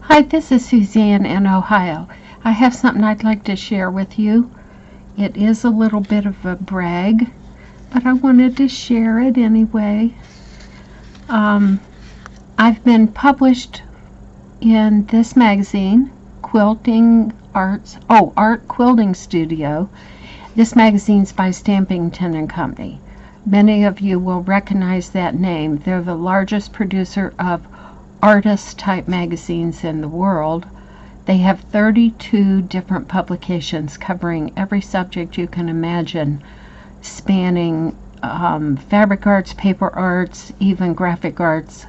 Hi, this is Suzanne in Ohio. I have something I'd like to share with you. It is a little bit of a brag, but I wanted to share it anyway. I've been published in this magazine, Art Quilting Studio. This magazine's by Stampington and Company. Many of you will recognize that name. They're the largest producer of artist type magazines in the world. They have 32 different publications covering every subject you can imagine, spanning fabric arts, paper arts, even graphic arts,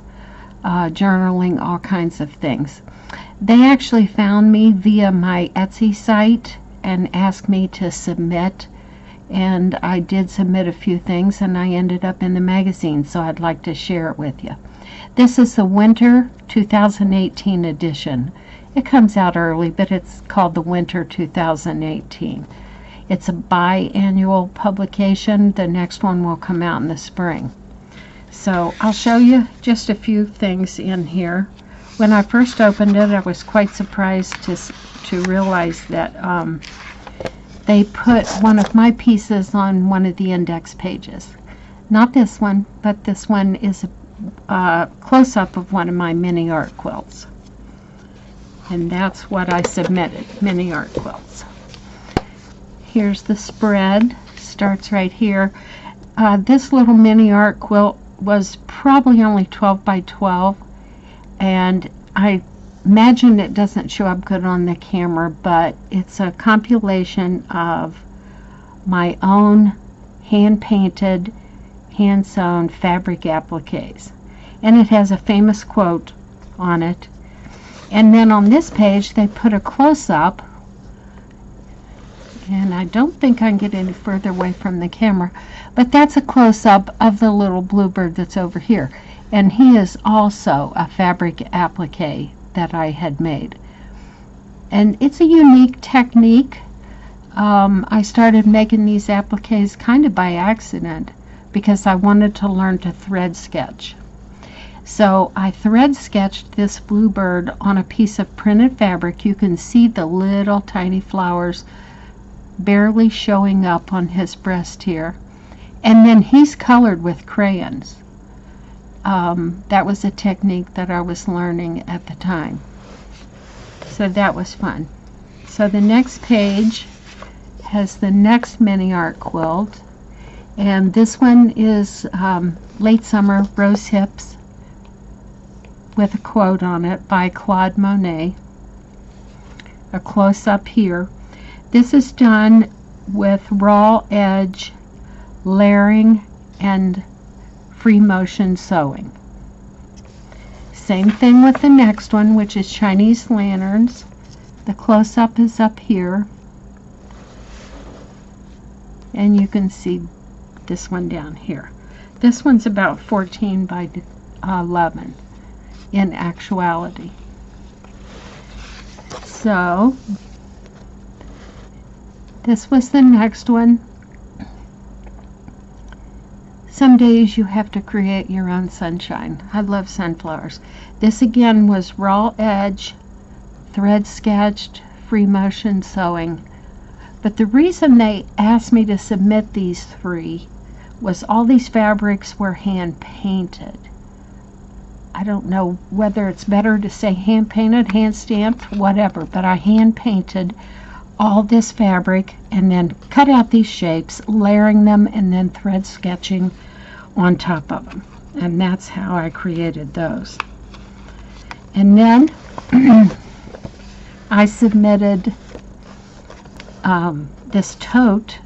journaling, all kinds of things. They actually found me via my Etsy site and asked me to submit, and I did submit a few things, and I ended up in the magazine, so I'd like to share it with you. This is the Winter 2018 edition. It comes out early, but it's called the Winter 2018. It's a biannual publication. The next one will come out in the spring. So I'll show you just a few things in here. When I first opened it, I was quite surprised to realize that they put one of my pieces on one of the index pages. Not this one, but this one is a close-up of one of my mini art quilts. And that's what I submitted, mini art quilts. Here's the spread, starts right here. This little mini art quilt was probably only 12 by 12, and I imagine it doesn't show up good on the camera, but it's a compilation of my own hand-painted, hand-sewn fabric appliques. And it has a famous quote on it. And then on this page they put a close-up, and I don't think I can get any further away from the camera, but that's a close-up of the little bluebird that's over here. And he is also a fabric applique that I had made. And it's a unique technique. I started making these appliques kind of by accident because I wanted to learn to thread sketch. So I thread sketched this bluebird on a piece of printed fabric. You can see the little tiny flowers barely showing up on his breast here. And then he's colored with crayons. That was a technique that I was learning at the time. So that was fun. So the next page has the next mini art quilt. And this one is Late Summer Rose Hips with a quote on it by Claude Monet. A close-up here. This is done with raw edge layering and free motion sewing. Same thing with the next one, which is Chinese lanterns. The close-up is up here, and you can see this one down here. This one's about 14 by 11 in actuality. So this was the next one. Some days you have to create your own sunshine. I love sunflowers. This again was raw edge, thread sketched, free motion sewing. But the reason they asked me to submit these three was all these fabrics were hand painted. I don't know whether it's better to say hand painted, hand stamped, whatever, but I hand painted all this fabric and then cut out these shapes, layering them and then thread sketching on top of them. And that's how I created those. And then I submitted this tote.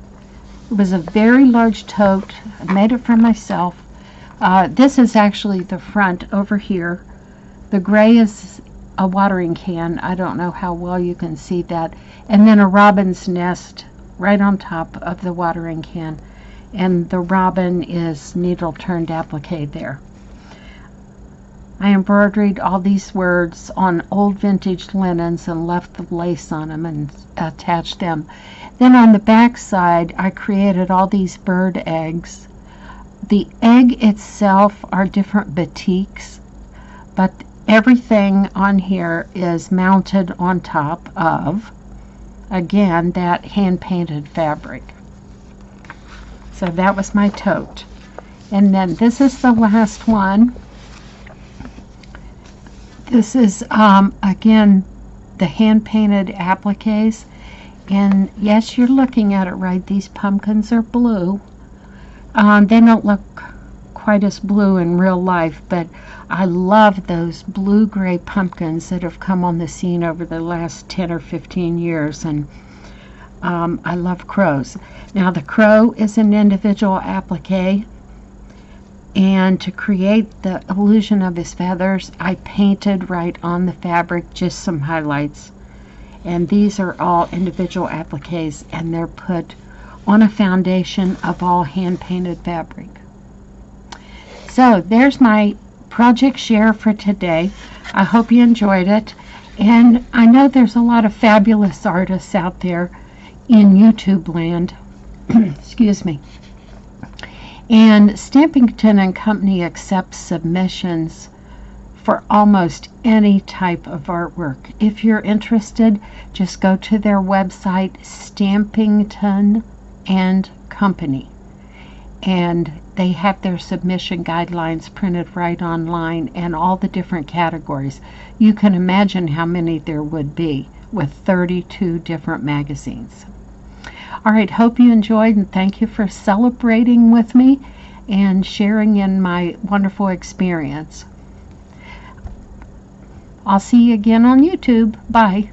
It was a very large tote. I made it for myself. This is actually the front over here. The gray is a watering can. I don't know how well you can see that. And then a robin's nest right on top of the watering can. And the robin is needle turned applique there. I embroidered all these words on old vintage linens and left the lace on them and attached them. Then on the back side I created all these bird eggs. The egg itself are different batiks, but everything on here is mounted on top of, again, that hand-painted fabric. So that was my tote. And then this is the last one. This is, again, the hand-painted appliques. And yes, you're looking at it right. These pumpkins are blue. They don't look quite as blue in real life, but I love those blue-gray pumpkins that have come on the scene over the last 10 or 15 years. And I love crows. Now, the crow is an individual applique. And to create the illusion of his feathers, I painted right on the fabric just some highlights. And these are all individual appliques, and they're put on a foundation of all hand-painted fabric. So there's my project share for today. I hope you enjoyed it. And I know there's a lot of fabulous artists out there in YouTube land. Excuse me. And Stampington and Company accepts submissions for almost any type of artwork. If you're interested, just go to their website, Stampington and Company. And they have their submission guidelines printed right online and all the different categories. You can imagine how many there would be with 32 different magazines. All right, hope you enjoyed, and thank you for celebrating with me and sharing in my wonderful experience. I'll see you again on YouTube. Bye.